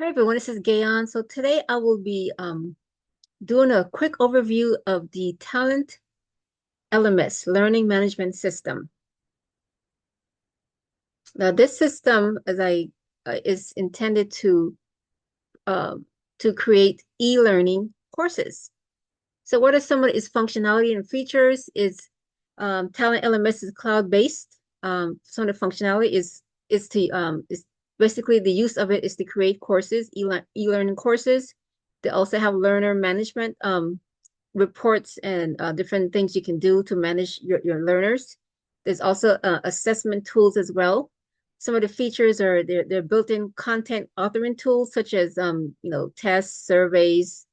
Hi everyone, this is Gayon. So today I will be doing a quick overview of the Talent LMS Learning Management System. Now this system, as I is intended uh, to create e-learning courses. So what are some of its functionality and features? Talent LMS is cloud-based. Some of the functionality is basically the use of it is to create courses, e-learning courses. They also have learner management reports and different things you can do to manage your learners. There's also assessment tools as well. Some of the features are their built-in content authoring tools such as tests, surveys,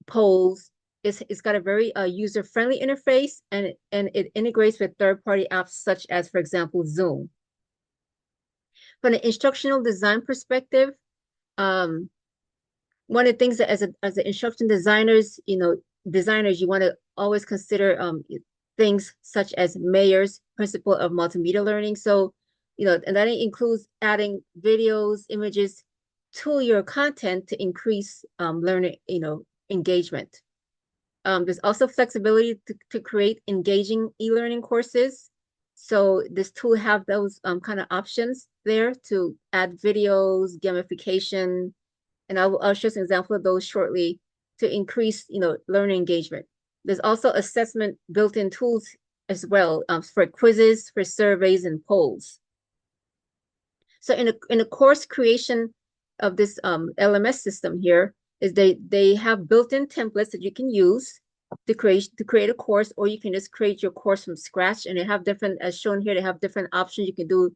polls. It's got a very user-friendly interface, and it integrates with third-party apps such as, for example, Zoom. From an instructional design perspective, um, one of the things that as an instruction designers, you want to always consider things such as Mayer's principle of multimedia learning. So, and that includes adding videos, images to your content to increase learning, engagement. There's also flexibility to create engaging e-learning courses. So this tool have those kind of options there to add videos, gamification, and I'll show some example of those shortly to increase, learner engagement. There's also assessment built-in tools as well for quizzes, for surveys, and polls. So in a course creation of this LMS system here is they have built-in templates that you can use to create a course, or you can just create your course from scratch. And they have different, as shown here, they have different options. You can do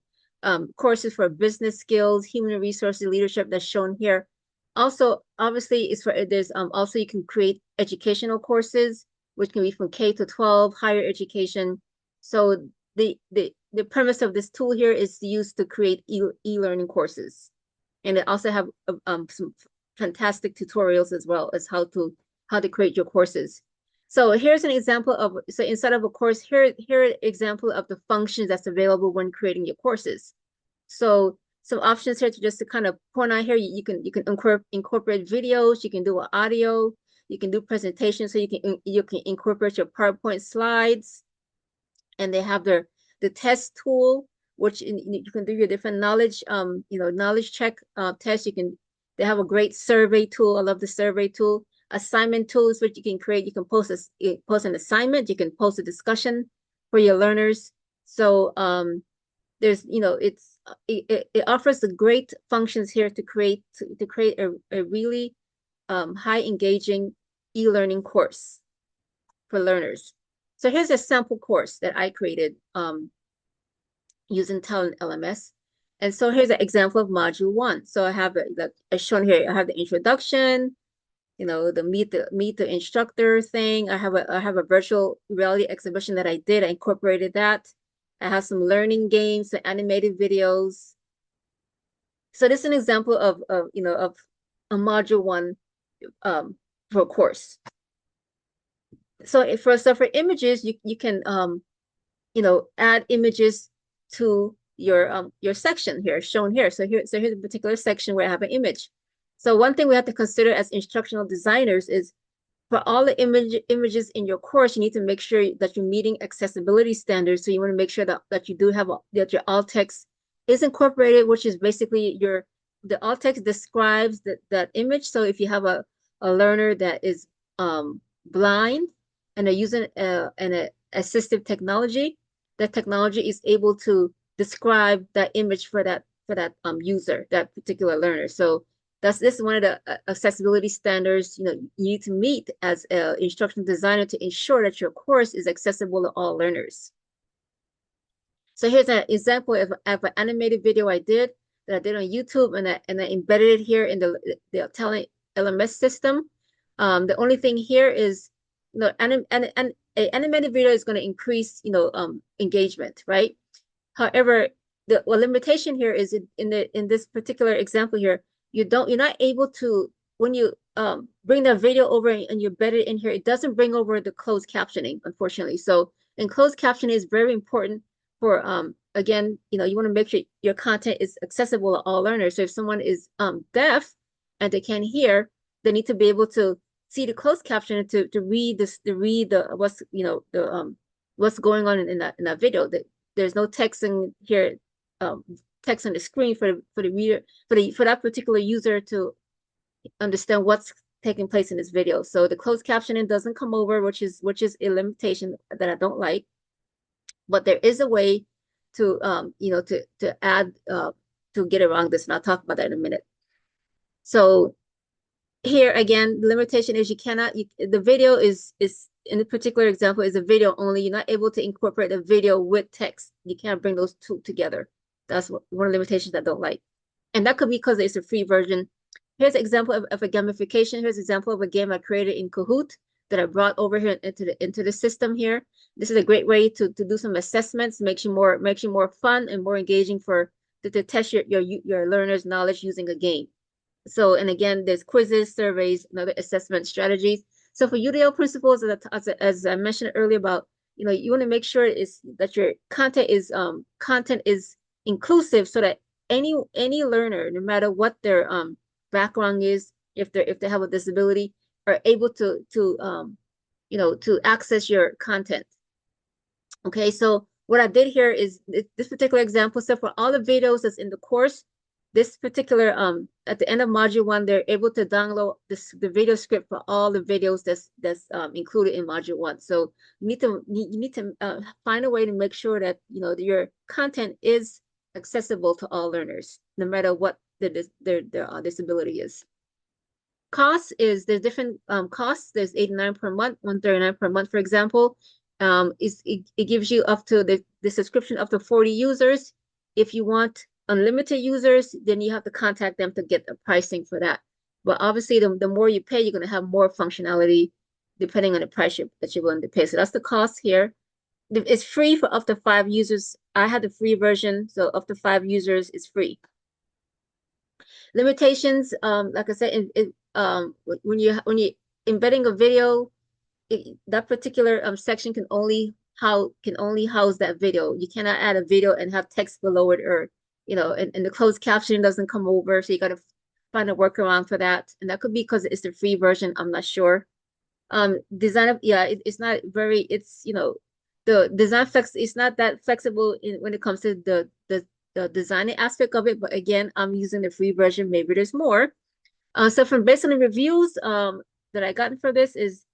courses for business skills, human resources, leadership, that's shown here. Also, obviously, there's also you can create educational courses, which can be from K to 12, higher education. So the premise of this tool here is to use to create e-learning courses. And they also have some fantastic tutorials as well as how to create your courses. So here's an example of, so instead of a course, here an example of the functions that's available when creating your courses. So some options here to kind of point out here, you can incorporate videos, you can do audio, you can do presentations, so you can incorporate your PowerPoint slides. And they have the test tool, which you can do your different knowledge knowledge check test. They have a great survey tool. I love the survey tool. Assignment tools, which you can create. You can post an assignment, you can post a discussion for your learners. So there's it offers the great functions here to create a really high engaging e-learning course for learners. So here's a sample course that I created using Talent LMS. And so here's an example of module 1. So I have as shown here, I have the introduction, the meet the instructor thing. I have a virtual reality exhibition that I did. I incorporated that. I have some learning games, some animated videos. So this is an example of a module 1 for a course. So for images, you can add images to your section here, shown here. So here's a particular section where I have an image. So one thing we have to consider as instructional designers is for all the images in your course, you need to make sure that you're meeting accessibility standards. So you want to make sure that you do have that your alt text is incorporated, which is basically the alt text describes that image. So if you have a learner that is blind and they're using an assistive technology, that technology is able to describe that image for that user, that particular learner. So this is one of the accessibility standards you need to meet as an instructional designer to ensure that your course is accessible to all learners. So here's an example of an animated video I did on YouTube, and I embedded it here in the Talent LMS system. The only thing here is an animated video is going to increase engagement, right? However, the limitation here is in this particular example here, you're not able to, when you bring the video over and you embed it in here, it doesn't bring over the closed captioning, unfortunately. So, and closed captioning is very important for again, you want to make sure your content is accessible to all learners. So if someone is deaf and they can't hear, they need to be able to see the closed caption to read this, to read the what's, you know, the what's going on in that video. That there's no text in here, text on the screen for the reader, for that particular user to understand what's taking place in this video. So the closed captioning doesn't come over, which is a limitation that I don't like. But there is a way to you know, to add to get around this, and I'll talk about that in a minute. So here again, the limitation is you cannot, the video is in the particular example is a video only. You're not able to incorporate a video with text. You can't bring those two together. That's one of the limitations I don't like. And that could be because it's a free version. Here's an example of a gamification. Here's an example of a game I created in Kahoot that I brought over here into the system here. This is a great way to do some assessments, makes you more fun and more engaging for to test your learners' knowledge using a game. So, and again, there's quizzes, surveys, and other assessment strategies. So for UDL principles, as I mentioned earlier about, you know, you want to make sure that your content is inclusive, so that any learner, no matter what their background is, if they have a disability, are able to you know, to access your content. Okay, so what I did here is this particular example. So for all the videos that's in the course, this particular at the end of module 1, they're able to download the video script for all the videos that's included in module 1. So you need to find a way to make sure that, you know, your content is accessible to all learners, no matter what their disability is. Cost is, there's different costs. There's $89 per month, $139 per month, for example. It gives you up to the subscription up to 40 users. If you want unlimited users, then you have to contact them to get the pricing for that. But obviously, the more you pay, you're going to have more functionality depending on the price that you're willing to pay. So that's the cost here. It's free for up to 5 users. I had the free version, so up to 5 users is free. Limitations, like I said, when you embedding a video, that particular section can only house that video. You cannot add a video and have text below it, or, you know, and the closed caption doesn't come over, so you got to find a workaround for that. And that could be because it's the free version. I'm not sure. Design of, yeah, it's not very, it's, you know, the design flex, it's not that flexible when it comes to the designing aspect of it. But again, I'm using the free version. Maybe there's more. So from based on the reviews that I gotten for this, is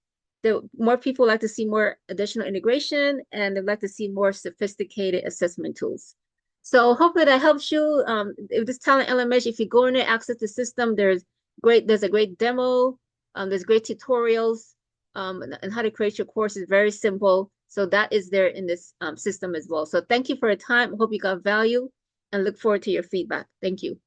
the more people like to see more additional integration, and they'd like to see more sophisticated assessment tools. So hopefully that helps you. If this TalentLMS, if you go in there, access the system, there's a great demo. There's great tutorials, and how to create your course is very simple. So that is there in this system as well. So thank you for your time. I hope you got value, and look forward to your feedback. Thank you.